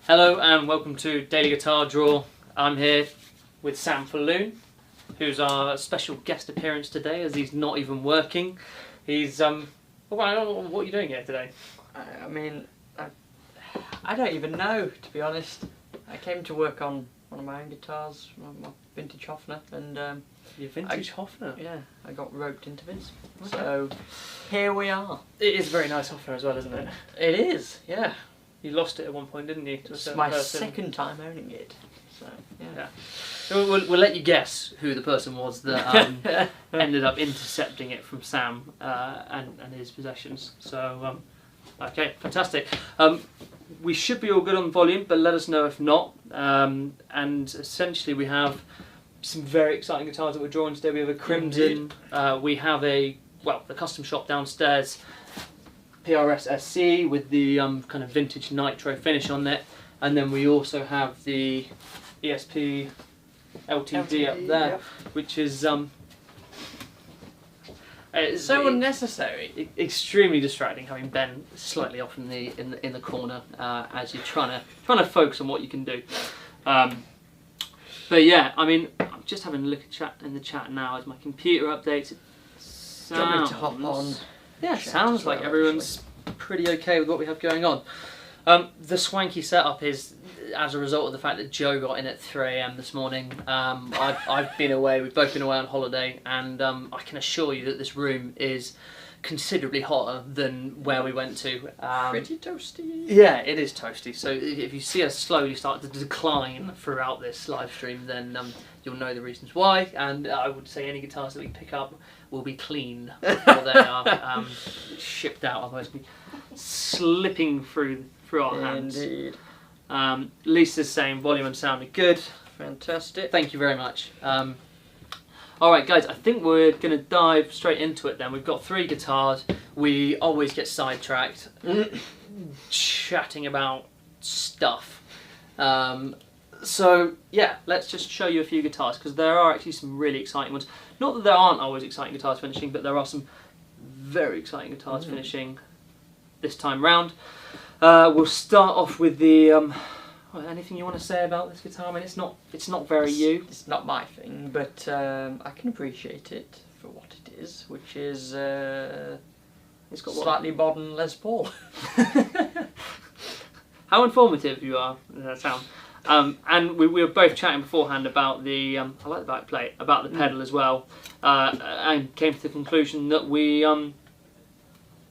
Hello and welcome to Daily Guitar Draw. I'm here with Sam Falloon, who's our special guest appearance today, as he's not even working. He's well, I don't know what you're doing here today. I don't even know, to be honest. I came to work on one of my own guitars, my vintage Hofner, and Your vintage Hofner? Yeah, I got roped into this. Okay. So here we are. It is a very nice Hofner as well, isn't it? It is, yeah. You lost it at one point, didn't you? To a It's certain my person. second time owning it. So yeah. So we'll let you guess who the person was that ended up intercepting it from Sam and his possessions. So, okay, fantastic. We should be all good on volume, but let us know if not. And essentially we have some very exciting guitars that we're drawing today. We have a Crimson, we have the custom shop downstairs, PRS SC with the kind of vintage Nitro finish on it, and then we also have the ESP LTD up there, yep. which is so extremely distracting, having Ben slightly off in the corner as you're trying to focus on what you can do. But yeah, I mean, I'm just having a look at the chat now as my computer updates. Do you want me to hop on? Yeah, sounds like everyone's pretty okay with what we have going on. The swanky setup is as a result of the fact that Joe got in at 3 AM this morning. I've been away, we've both been away on holiday, and I can assure you that this room is considerably hotter than where we went to. Pretty toasty. Yeah, it is toasty. So if you see us slowly start to decline throughout this live stream, then you'll know the reasons why. And I would say any guitars that we pick up will be clean before they are shipped out. Otherwise, we'll be slipping through our hands. Indeed. Lisa's saying volume and sound are good. Fantastic. Thank you very much. Alright guys, I think we're going to dive straight into it then. We've got 3 guitars. We always get sidetracked chatting about stuff. So yeah, let's just show you a few guitars, because there are actually some really exciting ones. Not that there aren't always exciting guitars finishing, but there are some very exciting guitars finishing this time round. We'll start off with the anything you want to say about this guitar? I mean, it's not very you. It's not my thing, but I can appreciate it for what it is, which is It's got slightly modern Les Paul. How informative you are, Sam. And we were both chatting beforehand about the I like the back plate, about the pedal as well, and came to the conclusion that we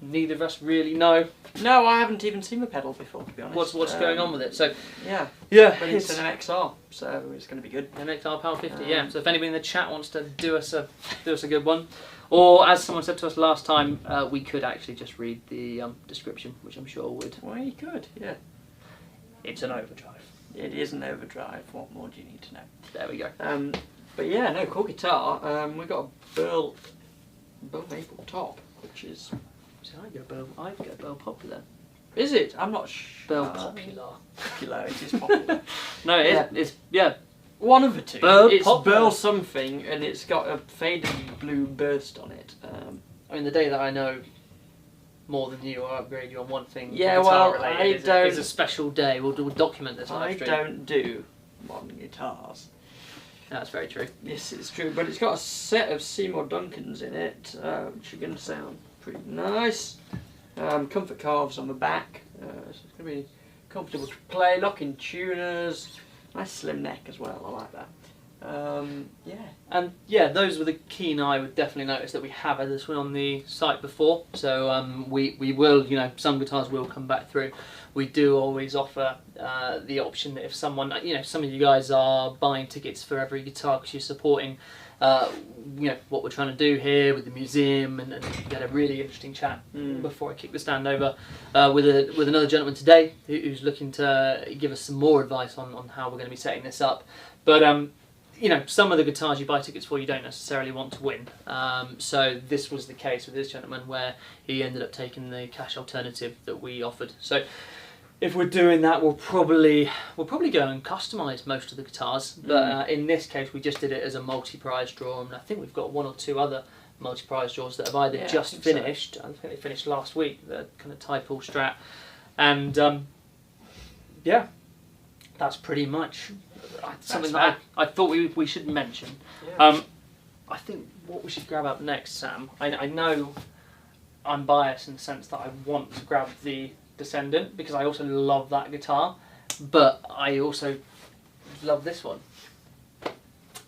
neither of us really know. No, I haven't even seen the pedal before, to be honest. What's going on with it? So yeah, but it's an XR, so it's going to be good. An XR Power 50, yeah. So if anybody in the chat wants to do us a good one, or as someone said to us last time, we could actually just read the description, which I'm sure would. Well, you could, yeah. It's an Overdrive. It is an Overdrive. What more do you need to know? There we go. But yeah, no, cool guitar. We've got a Burl maple top, which is. So I go Burl Popular. Is it? I'm not sure. Burl Popular. Popular. It is popular. No, it's one of the two. Burl it's Popular. Burl something, and it's got a faded blue burst on it. I mean, the day that I know more than you, or upgrade you on one thing. Yeah, guitar well, related, I don't. It's a special day. We'll document this live I stream. don't do modern guitars. That's very true. Yes, it's true, but it's got a set of Seymour Duncans in it, which are going to sound pretty nice. Comfort carves on the back, so it's going to be comfortable to play. Locking tuners, nice slim neck as well. I like that. Yeah, and yeah, those with a keen eye would definitely notice that we have had this one on the site before. So we will, some guitars will come back through. We do always offer the option that if someone, some of you guys are buying tickets for every guitar because you're supporting, what we're trying to do here with the museum, and we had a really interesting chat before I kick the stand over with another gentleman today who's looking to give us some more advice on how we're going to be setting this up. But some of the guitars you buy tickets for, you don't necessarily want to win. So this was the case with this gentleman, where he ended up taking the cash alternative that we offered. So if we're doing that, we'll probably go and customise most of the guitars. But in this case, we just did it as a multi-prize draw, and I think we've got 1 or 2 other multi-prize draws that have either just finished. So. I think they finished last week. The kind of Type All Strat, and yeah. that's pretty much something that I thought we should mention. Yeah. I think what we should grab up next, Sam. I know I'm biased in the sense that I want to grab the Descendant because I also love that guitar, but I also love this one.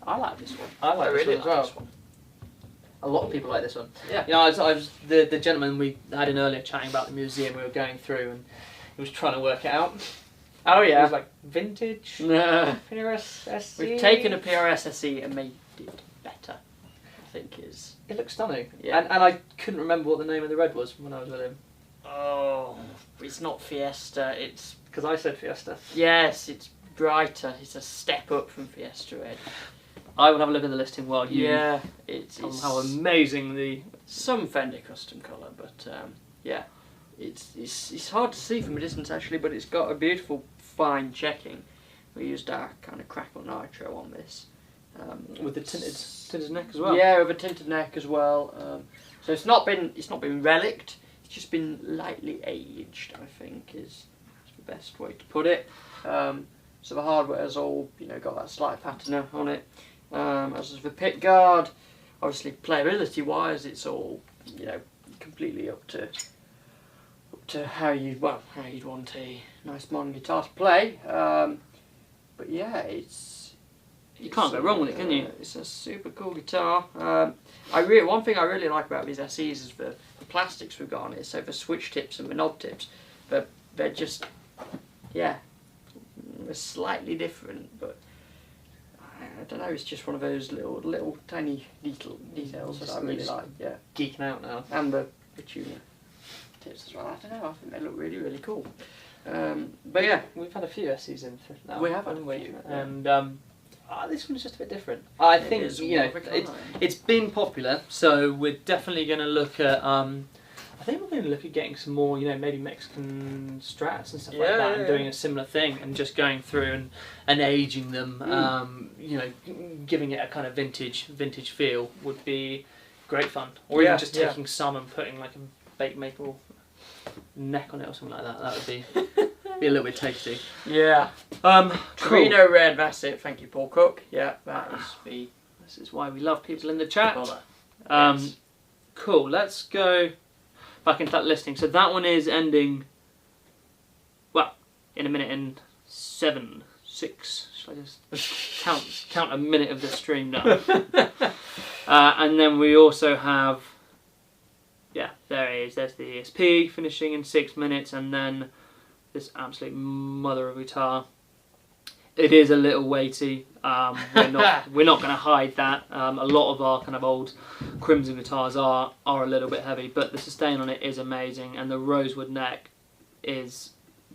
I like this one. I like this one as well. This one. A lot of people like this one. Yeah. You know, I was the gentleman we had in earlier chatting about the museum we were going through, and he was trying to work it out. Oh yeah. It was like vintage. PRS SE. We've taken a PRS SE and made it better. I think is. It looks stunning. Yeah. And I couldn't remember what the name of the red was when I was with him. Oh, it's not Fiesta. It's because I said Fiesta. Yes, it's brighter. It's a step up from Fiesta Red. I will have a look at the listing while you. Yeah, it's how amazing the some Fender custom colour, but yeah, it's hard to see from a distance actually, but it's got a beautiful fine checking. We used our kind of crackle nitro on this. With the tinted neck as well. Yeah, with a tinted neck as well. So it's not been relicked. It's just been lightly aged. I think is the best way to put it. So the hardware's all got that slight patina on it. As for the pick guard, obviously playability wise, it's all completely up to how you'd want a nice modern guitar to play. But yeah, you can't go wrong with it, can you? It's a super cool guitar. One thing I really like about these SEs is the plastics we've got on it. So the switch tips and the knob tips, they're just they're slightly different, but I don't know. It's just one of those little tiny details that I really like. Yeah, geeking out now. And the tuner tips as well. I don't know. I think they look really really cool. But yeah, we've had a few SEs in now. We have had a few, and this one's just a bit different. I think it's been popular, so we're definitely going to look at. I think we're going to look at getting some more, maybe Mexican Strats and stuff like that, and doing a similar thing, and just going through and aging them. Giving it a kind of vintage feel would be great fun. Or even just taking some and putting like a baked maple neck on it or something like that. That would be a little bit tasty. Yeah. Cool. Torino Red, that's it. Thank you, Paul Cook. Yeah, this is why we love people in the chat. Yes. Cool. Let's go back into that listing. So that one is ending, well, in a minute and 7, 6. Should I just count a minute of the stream now? And then we also have, there it is. There's the ESP finishing in 6 minutes, and then this absolute mother of a guitar. It is a little weighty. We're not going to hide that. A lot of our kind of old Crimson guitars are a little bit heavy, but the sustain on it is amazing, and the rosewood neck is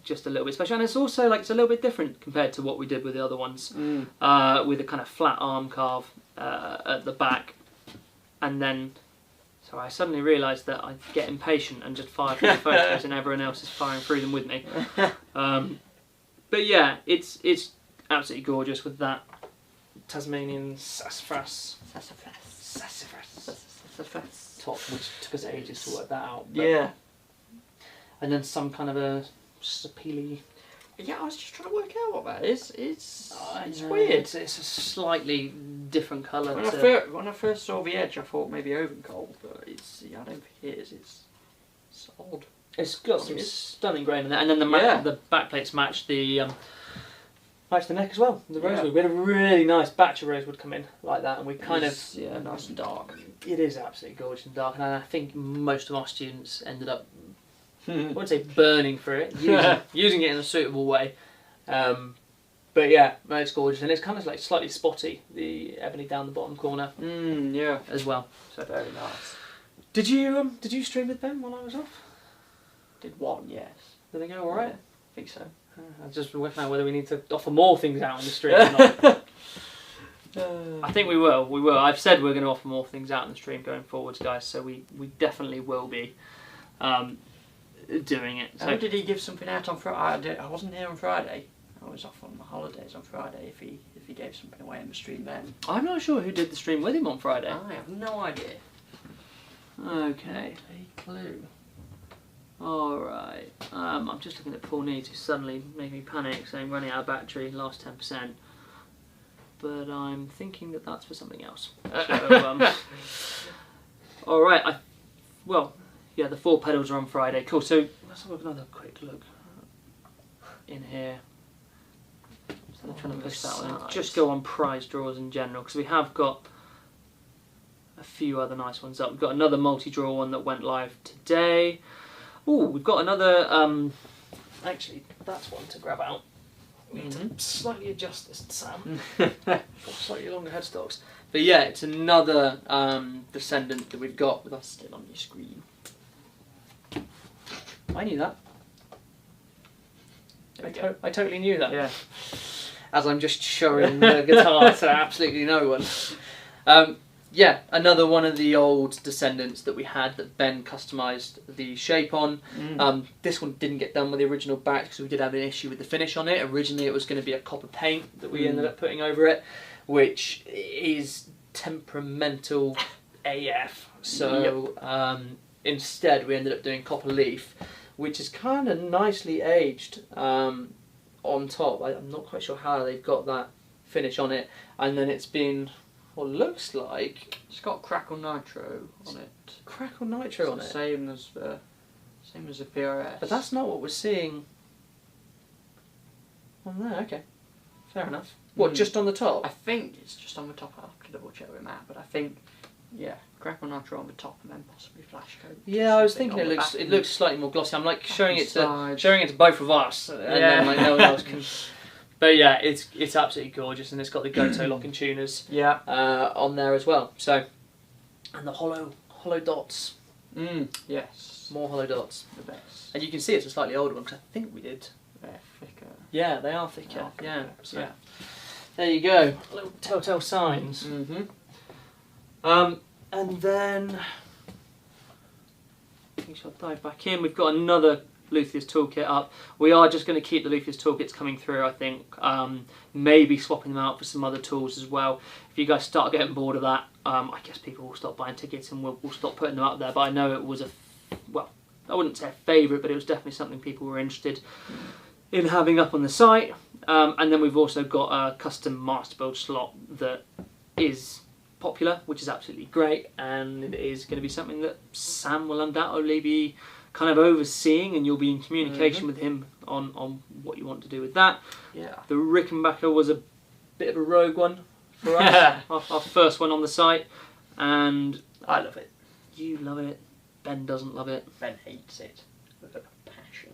just a little bit special. And it's also it's a little bit different compared to what we did with the other ones, with a kind of flat arm carve at the back, and then. So I suddenly realised that I get impatient and just fire through the photos, and everyone else is firing through them with me. But yeah, it's absolutely gorgeous with that Tasmanian sassafras top, which took us ages to work that out. Yeah. And then some kind of a sapele. Yeah, I was just trying to work out what that is. It's weird. It's a slightly different colour. When I first saw the edge, I thought maybe oven coal, but I don't think it is. It's odd. It's got some stunning grain in there, and then the back plates match the neck as well. The rosewood. We had a really nice batch of rosewood come in like that, and we kind of nice and dark. It is absolutely gorgeous and dark, and I think most of our students ended up. I wouldn't say burning for it, using it in a suitable way. But yeah, it's gorgeous, and it's kind of slightly spotty, the ebony down the bottom corner. As well. So very nice. Did you stream with them while I was off? Did one, yes. Did they go all right? I think so. I'm just working out whether we need to offer more things out on the stream or not. I think we will. We will. I've said we're going to offer more things out on the stream going forwards, guys. So we definitely will be. Doing it. So did he give something out on Friday? I wasn't here on Friday. I was off on my holidays on Friday. If he gave something away in the stream then. I'm not sure who did the stream with him on Friday. I have no idea. Okay. Not a clue. Alright, I'm just looking at Paul Needs, who suddenly made me panic, saying running out of battery, last 10%. But I'm thinking that that's for something else. So, alright, well, yeah, the 4 pedals are on Friday. Cool, so let's have another quick look in here. So I'm trying to push that one in. Just go on prize draws in general, because we have got a few other nice ones up. We've got another multi-draw one that went live today. Oh, we've got another, actually, that's one to grab out. We need to slightly adjust this, Sam. Slightly longer headstocks. But yeah, it's another Descendant that we've got with us still on your screen. I knew that. I totally knew that. Yeah. As I'm just showing the guitar to absolutely no one. Yeah, another one of the old Descendants that we had that Ben customised the shape on. This one didn't get done with the original back because we did have an issue with the finish on it. Originally it was going to be a copper paint that we ended up putting over it, which is temperamental AF. So instead we ended up doing copper leaf, which is kind of nicely aged on top. I'm not quite sure how they've got that finish on it. And then it's been... what looks like it's got Crackle Nitro on it. Crackle Nitro on it. Same as the PRS. But that's not what we're seeing on there. Okay, fair enough. What, just on the top? I think it's just on the top. I'll have to double check with Matt, but I think Crackle Nitro on the top and then possibly flash coat. Yeah, I was thinking it looks slightly more glossy. I'm like showing it to both of us, and then like no one else can. But yeah, it's absolutely gorgeous, and it's got the Goto locking tuners on there as well. So, and the hollow dots. Yes. More hollow dots. The best. And you can see it's a slightly older one, because I think we did. They're thicker. Yeah, they are thicker. So, there you go. Little telltale signs. And then we shall dive back in. We've got another Luthier's toolkit up. We are just going to keep the Luthier's toolkits coming through, I think. Maybe swapping them out for some other tools as well. If you guys start getting bored of that, I guess people will stop buying tickets and we'll stop putting them up there. But I know it was well, I wouldn't say a favourite, but it was definitely something people were interested in having up on the site. And then we've also got a custom master build slot that is popular, which is absolutely great, and it is going to be something that Sam will undoubtedly be kind of overseeing, and you'll be in communication with him on what you want to do with that. Yeah. The Rickenbacker was a bit of a rogue one for us, our first one on the site, and I love it. You love it. Ben doesn't love it. Ben hates it with a passion.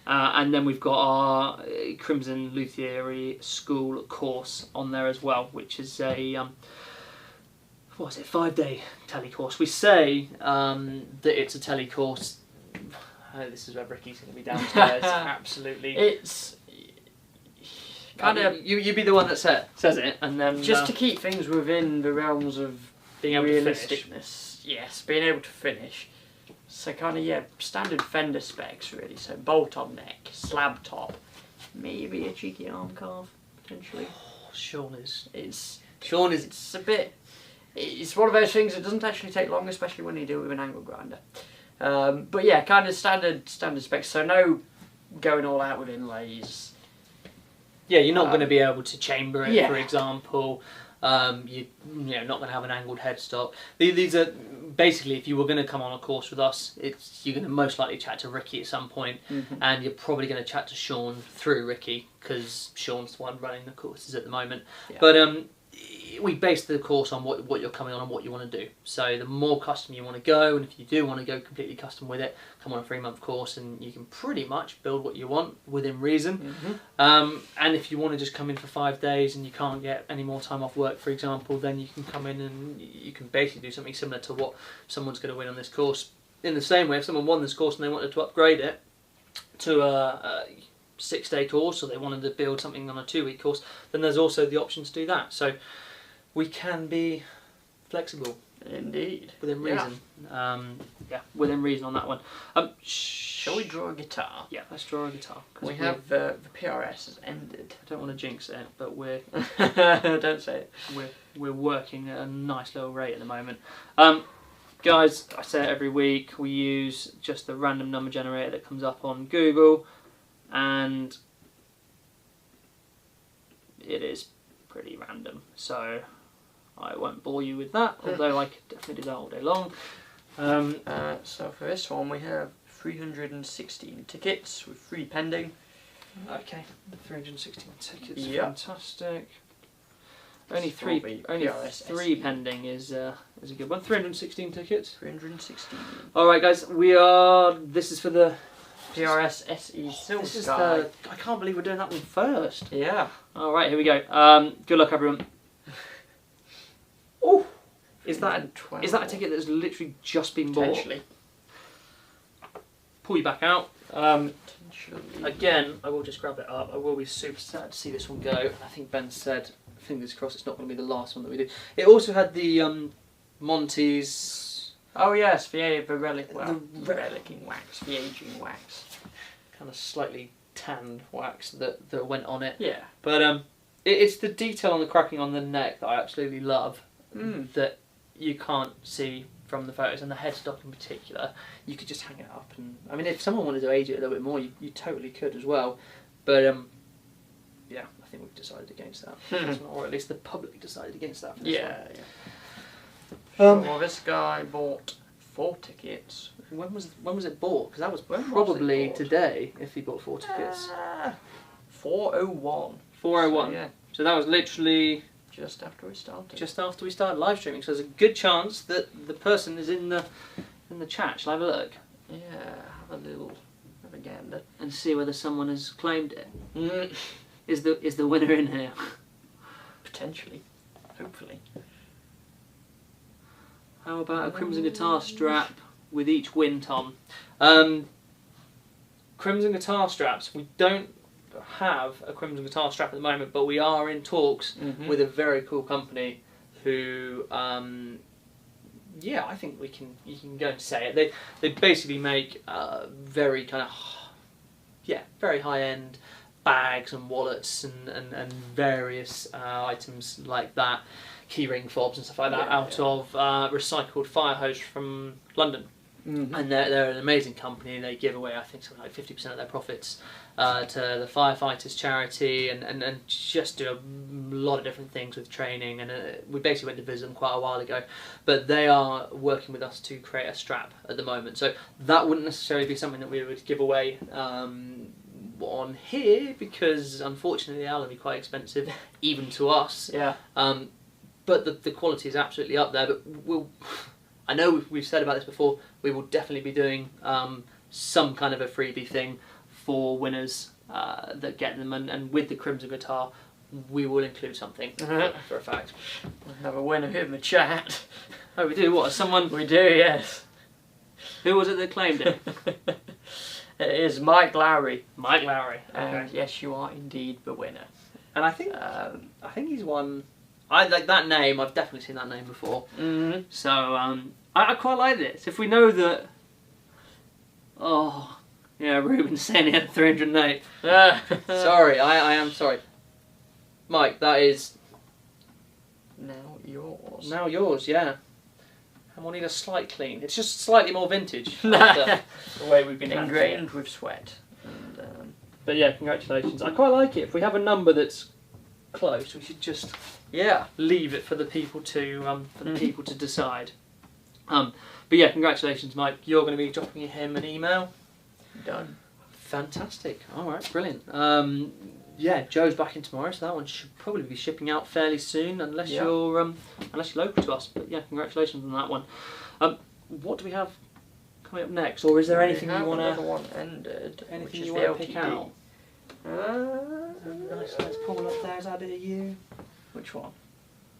And then we've got our Crimson Luthier School course on there as well, which is a what was it, 5-day tele course. We say that it's a tele course. This is where Ricky's going to be downstairs. Absolutely. It's kind of you be the one that says it, and then just to keep things within the realms of being able realisticness. to finish. Yes, being able to finish. So kind of standard fender specs really. So bolt on neck, slab top, maybe a cheeky arm carve potentially. Oh, Sean is. It's a bit. It's one of those things that doesn't actually take long, especially when you do it with an angle grinder. But yeah, kind of standard specs. So no going all out with inlays. Yeah, you're not going to be able to chamber it, for example. You're not going to have an angled headstock. These are basically, if you were going to come on a course with us, you're going to most likely chat to Ricky at some point, and you're probably going to chat to Sean through Ricky, because Sean's the one running the courses at the moment. Yeah. But we base the course on what you're coming on and what you want to do. So the more custom you want to go, and if you do want to go completely custom with it, come on a 3-month course and you can pretty much build what you want within reason. And if you want to just come in for 5 days and you can't get any more time off work, for example, then you can come in and you can basically do something similar to what someone's going to win on this course. In the same way, if someone won this course and they wanted to upgrade it to a 6-day course, or they wanted to build something on a 2-week course, then there's also the option to do that. So we can be flexible. Indeed. Within reason. Within reason on that one. Shall we draw a guitar? Yeah, let's draw a guitar. We have the PRS has ended. I don't want to jinx it, but we're don't say it. We're working at a nice little rate at the moment. Guys, I say it every week, we use just the random number generator that comes up on Google, and it is pretty random, so I won't bore you with that, although I could definitely do that all day long. So for this one we have 316 tickets with 3 pending. Okay, 316 tickets, yep. Fantastic. Only three pending is a good one. 316 tickets. 316. All right, guys, this is for the PRS SE Silver this is Sky. I can't believe we're doing that one first. Yeah. All right, here we go. Good luck, everyone. Oh, is that a ticket that's literally just been bought? Potentially. Pull you back out. Again, I will just grab it up. I will be super sad to see this one go. And I think Ben said, fingers crossed, it's not going to be the last one that we do. It also had the Monty's. Oh yes, the relic relicking wax, the aging wax, kind of slightly tanned wax that went on it. Yeah. But it's the detail on the cracking on the neck that I absolutely love. That you can't see from the photos, and the headstock in particular. You could just hang it up, and I mean, if someone wanted to age it a little bit more, you totally could as well. But yeah, I think we've decided against that, or at least the public decided against that. For this one. Well, this guy bought 4 tickets. When was it bought? Because that was probably today. If he bought 4 tickets. 4:01. 4:01. So, yeah. So that was literally just after we started. Just after we started live streaming. So there's a good chance that the person is in the chat. Shall I have a look? Yeah, have a gander and see whether someone has claimed it. Is the winner in here? Potentially, hopefully. How about a Crimson guitar strap with each win, Tom? Crimson guitar straps. We don't have a Crimson guitar strap at the moment, but we are in talks with a very cool company who, yeah, I think you can go and say it. They basically make very kind of very high end bags and wallets and various items like that, keyring fobs and stuff like that, out of recycled fire hose from London. And they're an amazing company. They give away, I think, something like 50% of their profits to the firefighters charity, and just do a lot of different things with training. And we basically went to visit them quite a while ago, but they are working with us to create a strap at the moment. So that wouldn't necessarily be something that we would give away on here, because unfortunately they are going to be quite expensive, even to us. Yeah. But the quality is absolutely up there. But I know we've said about this before, we will definitely be doing some kind of a freebie thing for winners that get them, and with the Crimson guitar we will include something for a fact. We have a winner in the chat. Oh, we do? What? Someone? We do, yes. Who was it that claimed it? It is Mike Lowry. Mike Lowry. Okay. And yes, you are indeed the winner. And I think he's won. I like that name. I've definitely seen that name before. So I quite like this. If we know that, oh yeah, Ruben's saying he had 308. Sorry, I am sorry, Mike. That is now yours. Now yours, yeah. And we'll need a slight clean. It's just slightly more vintage. The way we've been ingrained with sweat. And, but yeah, congratulations. I quite like it. If we have a number that's close, we should just leave it for the people to decide. But yeah, congratulations, Mike. You're going to be dropping him an email. Done. Fantastic. All right, brilliant. Yeah, Joe's back in tomorrow, so that one should probably be shipping out fairly soon, unless you're local to us. But yeah, congratulations on that one. What do we have coming up next, or is there anything you want to? Another one ended. Anything you want to pick out? Nice Les Paul up there. Is that it? You? Which one?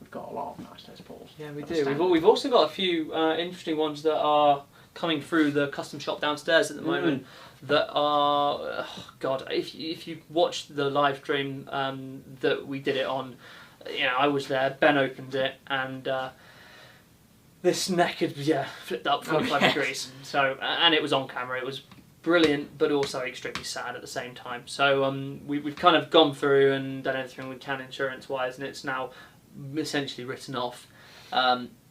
We've got a lot of nice Les Pauls. Yeah, we do. We've also got a few interesting ones that are coming through the custom shop downstairs at the moment. That are, oh God, if you watched the live stream that we did it on, you know, I was there. Ben opened it, and this neck had flipped up 45 degrees. So and it was on camera. It was brilliant, but also extremely sad at the same time. So we've kind of gone through and done everything we can insurance wise, and it's now essentially written off.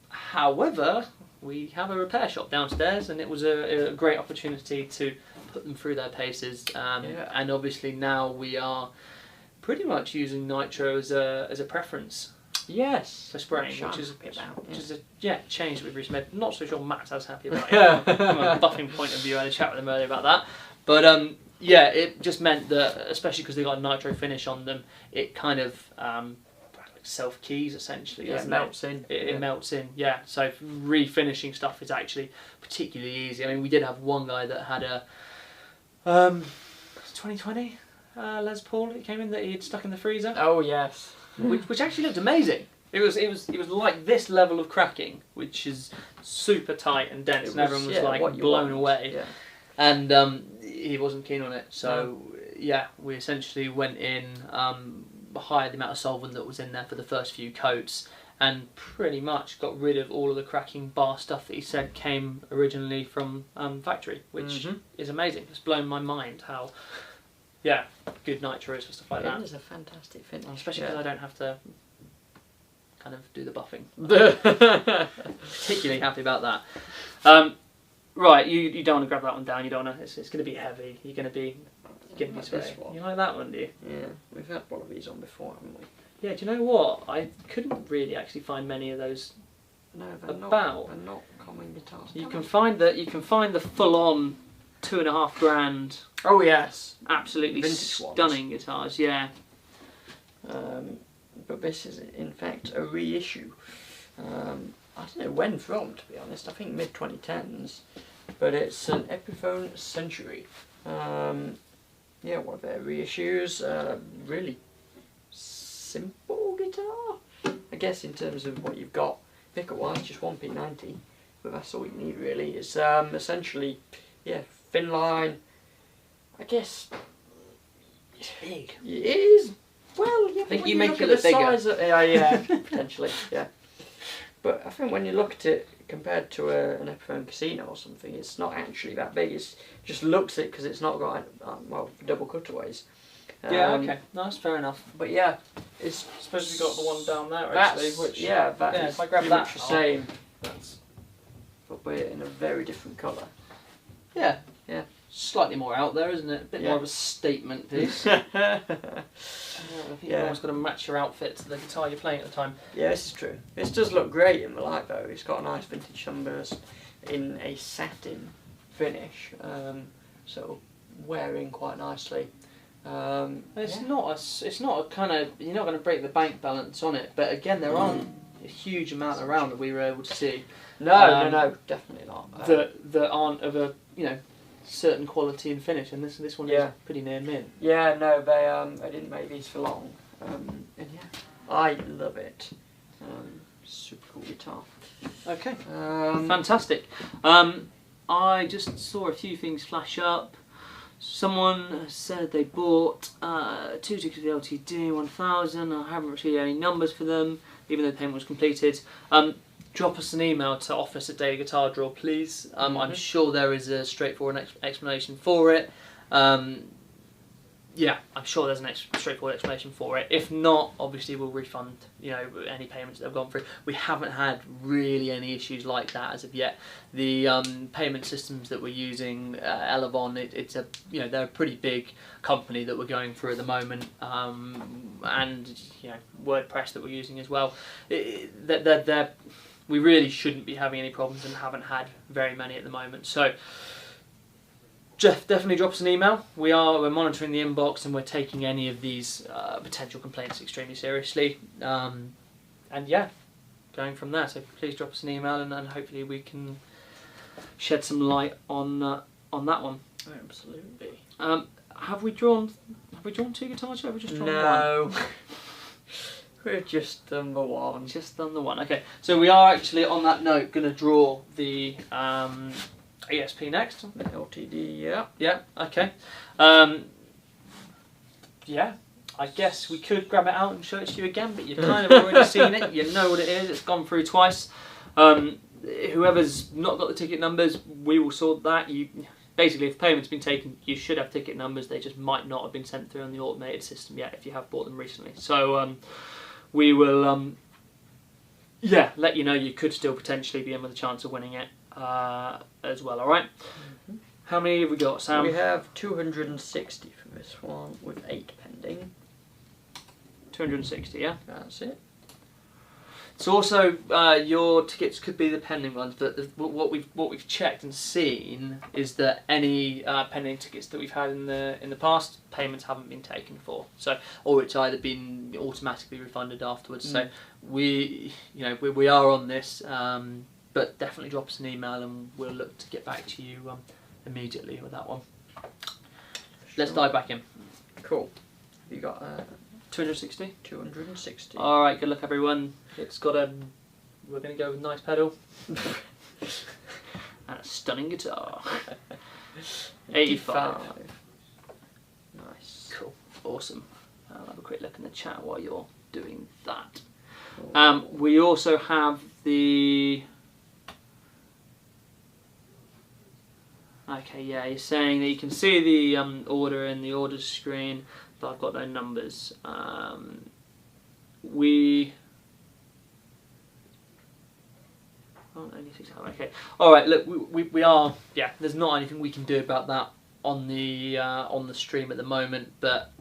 However, we have a repair shop downstairs, and it was a great opportunity to put them through their paces. And obviously now we are pretty much using Nitro as a preference. Yes, for spraying, which is a change that we've recently made. Not so sure Matt's as happy about it from a buffing point of view. I had a chat with him earlier about that, but yeah, it just meant that, especially because they got a Nitro finish on them, it kind of self keys essentially. Yeah, it melts in. It melts in. Yeah, so refinishing stuff is actually particularly easy. I mean, we did have one guy that had a 2020 Les Paul. It came in that he had stuck in the freezer. Oh yes. Which actually looked amazing. It was like this level of cracking, which is super tight and dense, and everyone was like blown away. Yeah. And he wasn't keen on it, so yeah, we essentially went in, hired the amount of solvent that was in there for the first few coats, and pretty much got rid of all of the cracking bar stuff that he said came originally from factory, which is amazing. It's blown my mind how. Yeah, good Nitro is for stuff like that. It is a fantastic finish. Especially because I don't have to kind of do the buffing. Particularly happy about that. Right, you don't want to grab that one down. You don't want to. It's going to be heavy. You're going to be spraying. You like that one, do you? Yeah, we've had one of these on before, haven't we? Yeah. Do you know what? I couldn't really actually find many of those. No, they're about. They're not common guitars. You can find the full-on $2,500. Oh yes, absolutely vintage stunning ones. Guitars. Yeah. But this is in fact a reissue. I don't know when from, to be honest. I think mid 2010s. But it's an Epiphone Century. Yeah, one of their reissues. Really simple guitar, I guess, in terms of what you've got. Pickup wise, just one P90, but that's all you need really. It's essentially, yeah, thin line. I guess it's big. It is. Well, yeah. I think when you make look it at the look bigger. size of, yeah, potentially, yeah. But I think when you look at it compared to an Epiphone Casino or something, it's not actually that big. It just looks it because it's not got well, double cutaways. Yeah, okay, no, that's fair enough. But yeah, it's. I suppose you've got the one down there actually, which is if I grab pretty that, much the same. But we're in a very different colour. Yeah. Yeah. Slightly more out there, isn't it? A bit more of a statement piece. I think you've almost got to match your outfit to the guitar you're playing at the time. Yeah, this is true. This does look great in the light though. It's got a nice vintage sunburst in a satin finish, so wearing quite nicely. It's not a kind of, you're not going to break the bank balance on it, but again, there aren't a huge amount around that we were able to see. No, definitely not. That aren't of a certain quality and finish, and this one is pretty near mint. Yeah, no, they didn't make these for long, and yeah, I love it. Super cool guitar. Okay, fantastic. I just saw a few things flash up. Someone said they bought 2 tickets for the LTD 1000. I haven't received any numbers for them, even though the payment was completed. Drop us an email to office@dailyguitardrill, please. I'm sure there is a straightforward explanation for it. Yeah, I'm sure there's an straightforward explanation for it. If not, obviously we'll refund any payments that have gone through. We haven't had really any issues like that as of yet. The payment systems that we're using, Elevon, it's a they're a pretty big company that we're going through at the moment, and WordPress that we're using as well. We really shouldn't be having any problems and haven't had very many at the moment. So definitely drop us an email. We're monitoring the inbox and we're taking any of these potential complaints extremely seriously. And yeah, going from there. So please drop us an email and hopefully we can shed some light on that one. Absolutely. Have we drawn 2 guitars yet? Have we just drawn one? No. We've just done the one. Just done the one. Okay. So we are actually on that note going to draw the ESP next. The LTD, yeah. Yeah, okay. Yeah, I guess we could grab it out and show it to you again, but you've kind of already seen it. You know what it is. It's gone through twice. Whoever's not got the ticket numbers, we will sort that. Basically, if payment's been taken, you should have ticket numbers. They just might not have been sent through on the automated system yet if you have bought them recently. So we will yeah, let you know you could still potentially be in with a chance of winning it as well. All right. Mm-hmm. How many have we got, Sam? We have 260 for this one with 8 pending. 260, yeah. That's it. So also, your tickets could be the pending ones, but what we've checked and seen is that any pending tickets that we've had in the past, payments haven't been taken for. So, or it's either been automatically refunded afterwards. So we are on this, but definitely drop us an email and we'll look to get back to you immediately with that one. Let's dive back in. Cool. Have you got 260? 260. Alright, good luck everyone. It's got we're going to go with a nice pedal. And a stunning guitar. 85. Nice. Cool. Awesome. I'll have a quick look in the chat while you're doing that. Cool. We also have the... Okay, yeah, he's saying that you can see the order in the order screen, but I've got no numbers. Okay. All right. Look, we are. Yeah. There's not anything we can do about that on the stream at the moment, but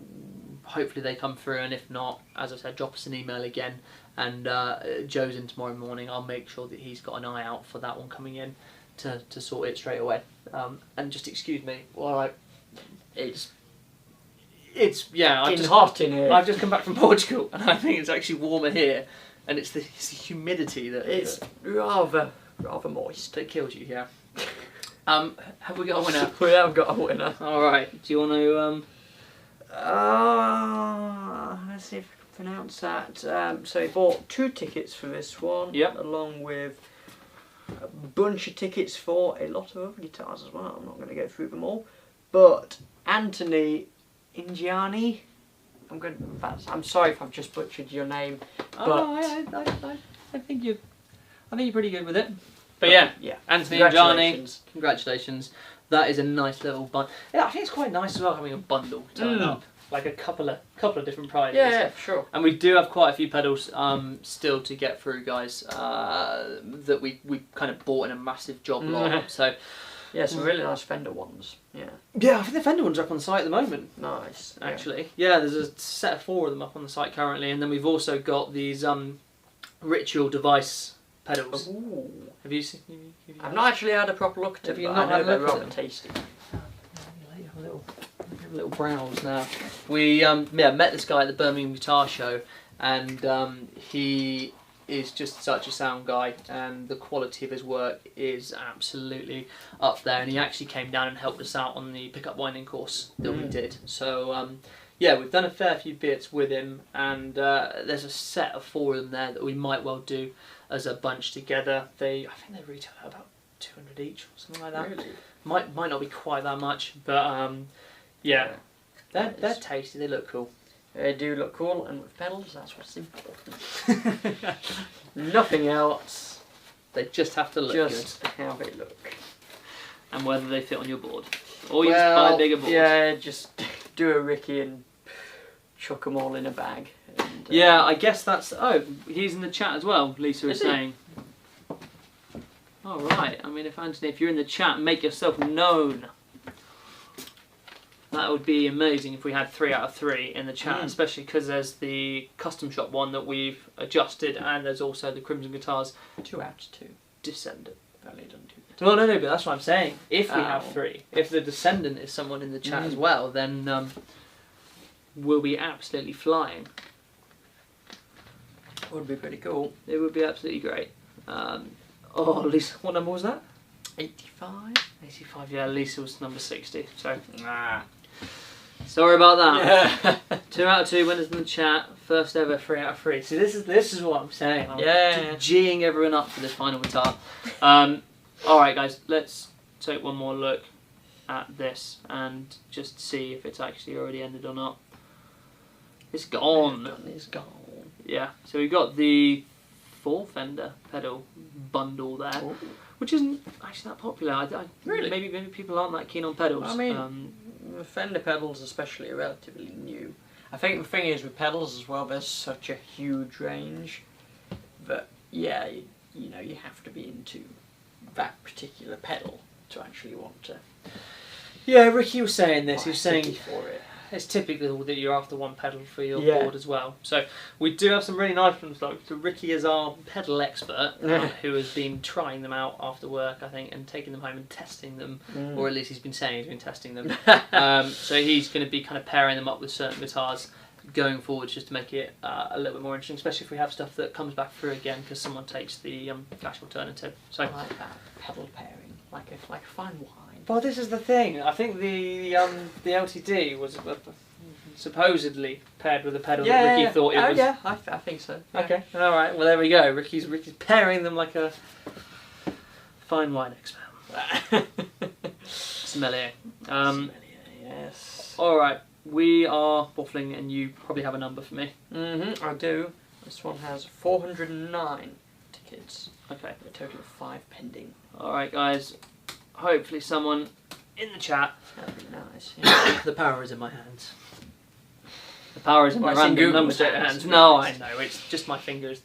hopefully they come through. And if not, as I said, drop us an email again. And Joe's in tomorrow morning. I'll make sure that he's got an eye out for that one coming in to sort it straight away. And just excuse me while it's yeah. It's hot in here. I've just come back from Portugal, and I think it's actually warmer here. And it's the humidity that it's rather moist. That kills you, yeah. Have we got a winner? We have got a winner. All right. Do you want to? Let's see if I can pronounce that. So he bought 2 tickets for this one. Yep. Along with a bunch of tickets for a lot of other guitars as well. I'm not going to go through them all, but Anthony Ingiani. I'm sorry if I've just butchered your name. But I think you're pretty good with it. But yeah, Anthony and Johnny, congratulations. That is a nice little bundle. Yeah, I think it's quite nice as well having a bundle turn up, like a couple of different prizes. Yeah, sure. And we do have quite a few pedals still to get through, guys. That we kind of bought in a massive job lot. So. Yeah, some really nice Fender ones. Yeah. Yeah, I think the Fender ones are up on the site at the moment. Nice. Actually. Yeah, there's a set of 4 of them up on the site currently, and then we've also got these Ritual device pedals. Ooh. Have you seen? I've not actually had a proper look at them. Have you but not I know had a they're look at rather them? tasty. Have a little browse now. We met this guy at the Birmingham Guitar Show, and he is just such a sound guy, and the quality of his work is absolutely up there. And he actually came down and helped us out on the pickup winding course that we did. So yeah, we've done a fair few bits with him, and there's a set of 4 of them there that we might well do as a bunch together. I think they retail at about 200 each or something like that. Really? Might not be quite that much, but yeah, they're tasty. They look cool. They do look cool, and with pedals, that's what's important. Nothing else. They just have to look Just good. how they look. And whether they fit on your board. Or you just buy a bigger board. Yeah, just do a Ricky and chuck them all in a bag. And, yeah, I guess that's... Oh, he's in the chat as well, Lisa is saying. Alright, I mean, if you're in the chat, make yourself known. That would be amazing if we had 3 out of 3 in the chat, especially because there's the custom shop one that we've adjusted, and there's also the Crimson Guitars 2 out of 2. Descendant. Only done 2. Well, no, but that's what I'm saying. If we have 3, if the Descendant is someone in the chat as well, then we'll be absolutely flying. Would be pretty cool. It would be absolutely great. Oh, Lisa, what number was that? 85? 85, yeah, Lisa was number 60, so... Sorry about that. Yeah. 2 out of 2 winners in the chat. First ever 3 out of 3. See, this is what I'm saying. I'm G'ing everyone up for this final guitar. Alright guys, let's take one more look at this and just see if it's actually already ended or not. It's gone. It's gone. Yeah, so we've got the 4 Fender pedal bundle there. Ooh. Which isn't actually that popular. Really? Maybe people aren't that keen on pedals. I mean, Fender pedals especially are relatively new. I think the thing is with pedals as well, there's such a huge range that yeah, you know, you have to be into that particular pedal to actually want to. Yeah, Ricky was saying this. He was saying for it. it's typical that you're after one pedal for your Yeah. board as well. So we do have some really nice ones. Like, so Ricky is our pedal expert who has been trying them out after work, I think, and taking them home and testing them, or at least he's been saying he's been testing them. So he's going to be kind of pairing them up with certain guitars going forward, just to make it a little bit more interesting, especially if we have stuff that comes back through again because someone takes the cash alternative. So I like that pedal pairing, like a fine wine. Well, this is the thing. I think the LTD was supposedly paired with a pedal that Ricky thought it was. Oh yeah, I think so. Yeah. Okay, all right. Well, there we go. Ricky's pairing them like a fine wine expert. Sommelier. Yes. All right. We are waffling, and you probably have a number for me. I do. This one has 409 tickets. Okay. A total of 5 pending. All right, guys. Hopefully, someone in the chat. That'd be nice. Yeah. The power is in my hands. The power is in my Well, it's in random Google's number hands, hands. to be No, I honest. know. It's just my fingers.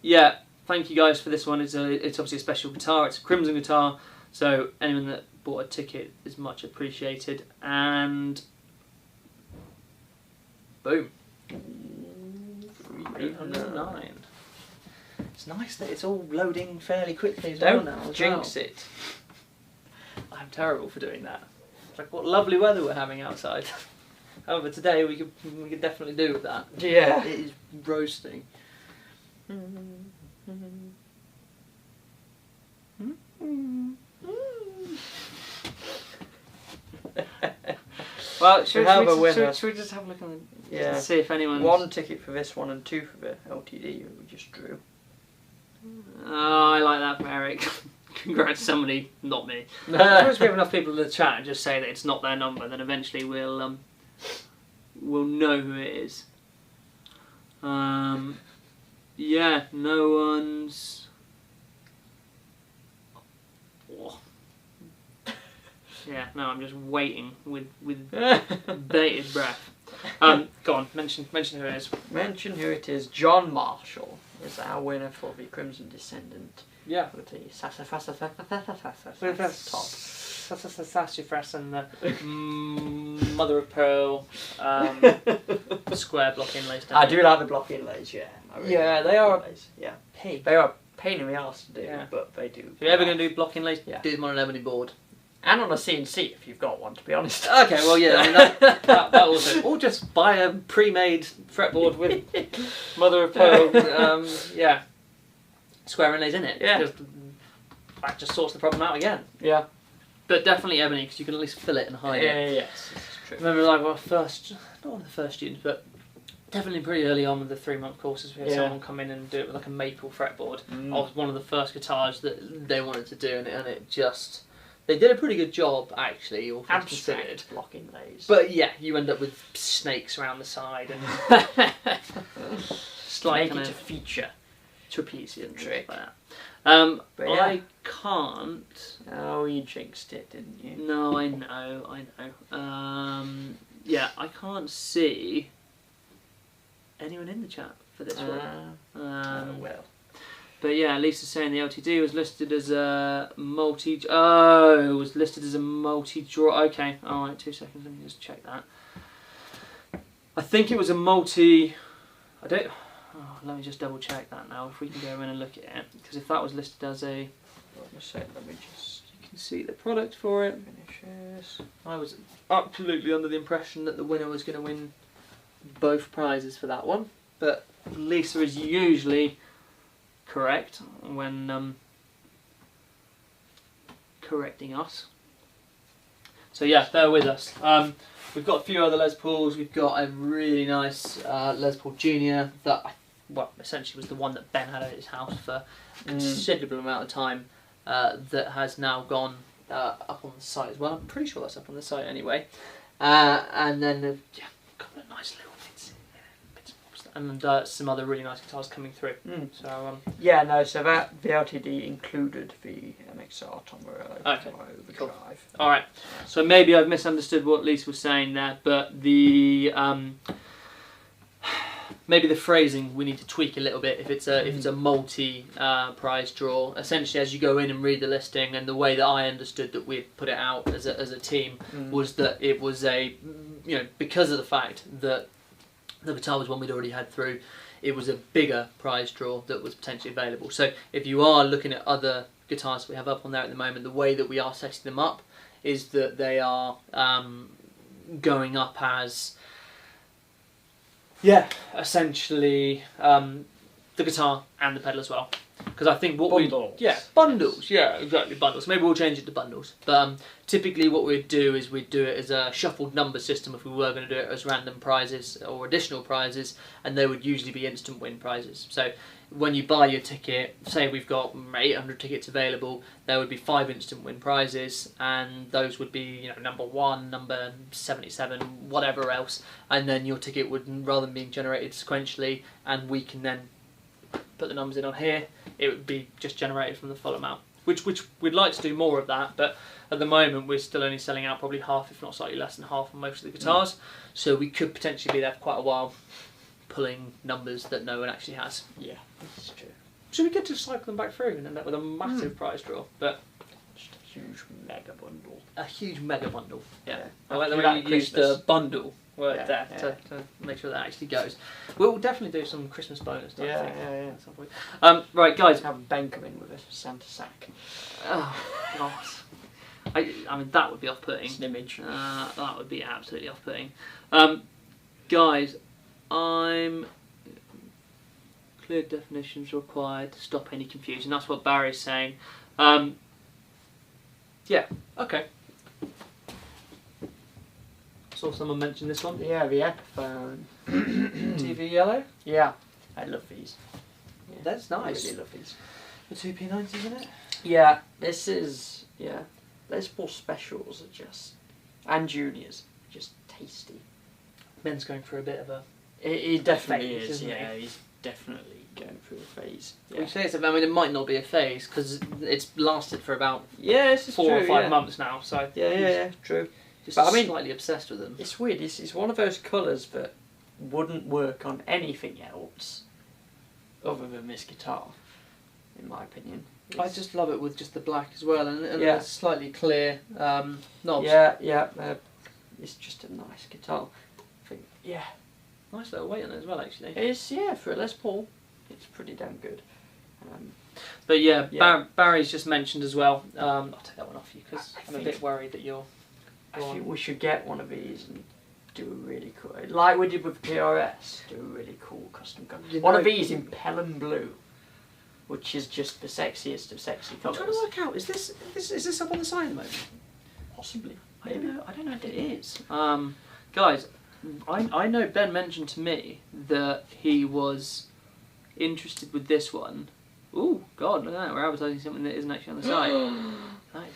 Yeah. Thank you guys for this one. It's obviously a special guitar. It's a Crimson guitar. So anyone that bought a ticket is much appreciated. And boom. 309. It's nice that it's all loading fairly quickly as well Don't now. As jinx well. it. I'm terrible for doing that. It's like, what lovely weather we're having outside. However, today we could definitely do with that. Yeah. It is roasting. Well, should we just have a look on the, Yeah. see if anyone's... 1 ticket for this one and 2 for the LTD we just drew. Oh, I like that from Eric. Congrats to somebody, not me. Once we have enough people in the chat and just say that it's not their number, then eventually we'll know who it is. Yeah, no one's... Oh. Yeah, no, I'm just waiting with bated breath. Go on, mention who it is. Mention who it is. John Marshall is our winner for the Crimson Descendant. Yeah. With the Sassafras and the mother of pearl square block inlays. I do like the block inlays, yeah. Yeah, they are inlays. Yeah. pig. They are a pain in the arse to do, Yeah. but they do. If you're ever going to do block inlays, Yeah. do them on an ebony board. And on a CNC if you've got one, to be honest. Okay, well, yeah, I mean, that also. Or just buy a pre-made fretboard with mother of pearl, yeah, square inlays in it. Yeah. Because that just sorts the problem out again. Yeah. But definitely ebony, because you can at least fill it and hide it. Yes, this is true. Remember, like, not one of the first students, but definitely pretty early on with the 3-month courses, we had someone come in and do it with like a maple fretboard. Of one of the first guitars that they wanted to do, and it just... They did a pretty good job, actually, all things considered. Abstract block inlays. But yeah, you end up with snakes around the side and just like it a feature. trapezium Trick. like that. But I can't. Oh, you jinxed it, didn't you? No, I know. Yeah, I can't see anyone in the chat for this one. Well. But yeah, Lisa's saying the LTD was listed as a multi... Oh, it was listed as a multi-draw... Okay, alright, 2 seconds, let me just check that. I think it was a multi... I don't... Oh, let me just double check that now, if we can go in and look at it. Because if that was listed as a... Let me just... You can see the product for it. Finishes. I was absolutely under the impression that the winner was going to win both prizes for that one. But Lisa is usually... correct when correcting us. So yeah, bear with us. We've got a few other Les Pauls. We've got a really nice Les Paul Junior that, well, essentially was the one that Ben had at his house for a considerable amount of time. That has now gone up on the site as well. I'm pretty sure that's up on the site anyway. And then yeah, a couple of nice little bits and some other really nice guitars coming through. So yeah, no, so that the LTD included the MXR Tom Morello Overdrive. Cool. Alright, so maybe I've misunderstood what Lisa was saying there, but the maybe the phrasing we need to tweak a little bit if it's a multi prize draw. Essentially, as you go in and read the listing, and the way that I understood that we'd put it out as a team was that it was because of the fact that the guitar was one we'd already had through, it was a bigger prize draw that was potentially available. So if you are looking at other guitars that we have up on there at the moment, the way that we are setting them up is that they are going up as essentially the guitar and the pedal as well. Because I think what bundles. Bundles, exactly, bundles. Maybe we'll change it to bundles. But typically what we'd do is we'd do it as a shuffled number system if we were going to do it as random prizes or additional prizes, and they would usually be instant win prizes. So when you buy your ticket, say we've got 800 tickets available, there would be 5 instant win prizes, and those would be number 1, number 77, whatever else, and then your ticket would, rather than being generated sequentially, and we can then put the numbers in on here, it would be just generated from the full amount. Which we'd like to do more of that, but at the moment we're still only selling out probably half, if not slightly less than half, on most of the guitars. So we could potentially be there for quite a while, pulling numbers that no one actually has. Yeah, that's true. So we could just cycle them back through and end up with a massive prize draw, but just a huge mega bundle. A huge mega bundle. Yeah. I I like the like way you Christmas. used the bundle word Yeah, there to make sure that actually goes. We'll definitely do some Christmas bonus stuff. Yeah. At some point. Right, guys. Have Ben come in with a Santa sack. Oh God. I mean that would be off-putting. It's an image. That would be absolutely off-putting. Guys, I'm clear definitions required to stop any confusion. That's what Barry's saying. Yeah. Okay. Saw someone mention this one. Yeah, the Epiphone. TV yellow. Yeah, I love these. Yeah, That's nice. I really love these. The 2P90s, isn't it? Yeah, this is Les Paul specials are just, and juniors, just tasty. Ben's going through a bit of a. He definitely phase, is. isn't he? Yeah, he's definitely going through a phase. We say it's. I mean, it might not be a phase because it's lasted for about this is 4 or true, 5 months now. So Yeah, true. Just But I mean, slightly obsessed with them. It's weird. It's one of those colours that wouldn't work on anything else other than this guitar, in my opinion. I just love it with just the black as well, and Yeah. the slightly clear knobs. Yeah. It's just a nice guitar. I think, Nice little weight on it as well, actually. it's for a Les Paul, it's pretty damn good. But yeah, Yeah. Barry's just mentioned as well. I'll take that one off you because I I'm a think- bit worried that you're. I think we should get one of these and do a really cool, like we did with PRS, do a really cool custom car. One of these in Pelham Blue, which is just the sexiest of sexy I'm colours. trying to work out. Is this up on the side at the moment? Possibly. I don't know if it is. Guys, I know Ben mentioned to me that he was interested with this one. Ooh, God, look at that. We're advertising something that isn't actually on the site. That is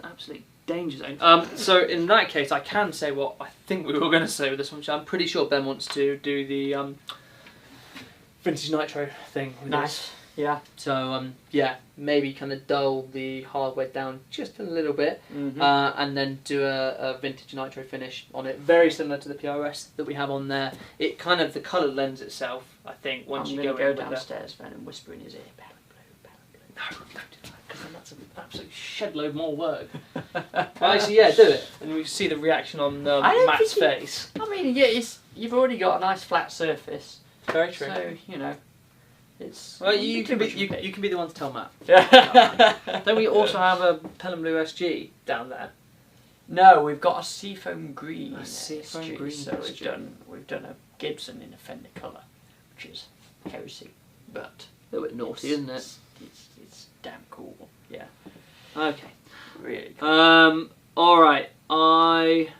absolutely danger zone. So in that case, I can say what I think we were going to say with this one, which I'm pretty sure Ben wants to do the vintage Nitro thing with Nice. this. Yeah. So maybe kind of dull the hardware down just a little bit, Mm-hmm. and then do a vintage Nitro finish on it, very similar to the PRS that we have on there. It kind of, the colour lends itself, I think, once I'm you going go to go in with downstairs then and whisper in his ear, Pelham Blue, Pelham Blue. No, don't do that, because then that's an absolute shed load more work. Well, actually, do it, and we see the reaction on I don't Matt's think face. I mean, you've already got a nice flat surface, Very true. so it's. Well, you can be the one to tell Matt. Yeah. Don't we also have a Pelham Blue SG down there? No, we've got a seafoam green. A seafoam SG, green So SG. we've done a Gibson in a Fender colour, which is heresy, but A little bit naughty, isn't it? It's damn cool. Yeah. Okay. Really cool. Alright, I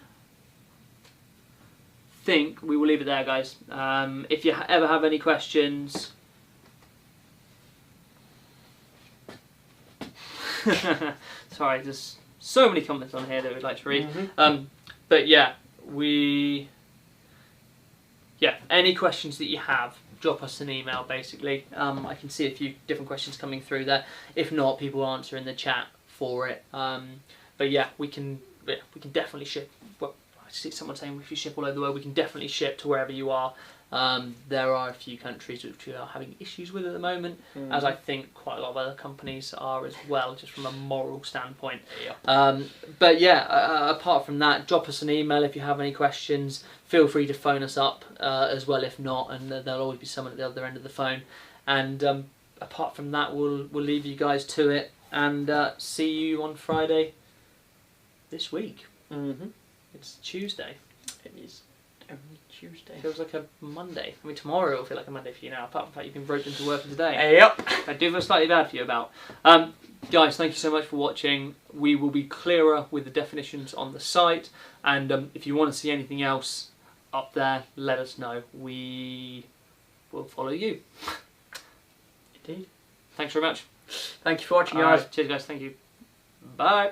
think we will leave it there, guys. If you ever have any questions... Sorry, there's so many comments on here that we'd like to read. Mm-hmm. But yeah, any questions that you have, drop us an email basically. I can see a few different questions coming through there. If not, people will answer in the chat for it. But yeah, we can definitely ship. Well, see someone saying if you ship all over the world, we can definitely ship to wherever you are. There are a few countries which we are having issues with at the moment, as I think quite a lot of other companies are as well, just from a moral standpoint. Yeah. But yeah, apart from that, drop us an email if you have any questions. Feel free to phone us up as well if not, and there'll always be someone at the other end of the phone. And apart from that, we'll leave you guys to it, and see you on Friday this week. It's Tuesday. It is only Tuesday. Feels like a Monday. I mean, tomorrow will feel like a Monday for you now, apart from the fact you've been roped into work today. Yep. I do feel slightly bad for you about. Guys, thank you so much for watching. We will be clearer with the definitions on the site, and if you want to see anything else up there, let us know. We will follow you. Indeed. Thanks very much. Thank you for watching, guys. Cheers, guys. Thank you. Bye.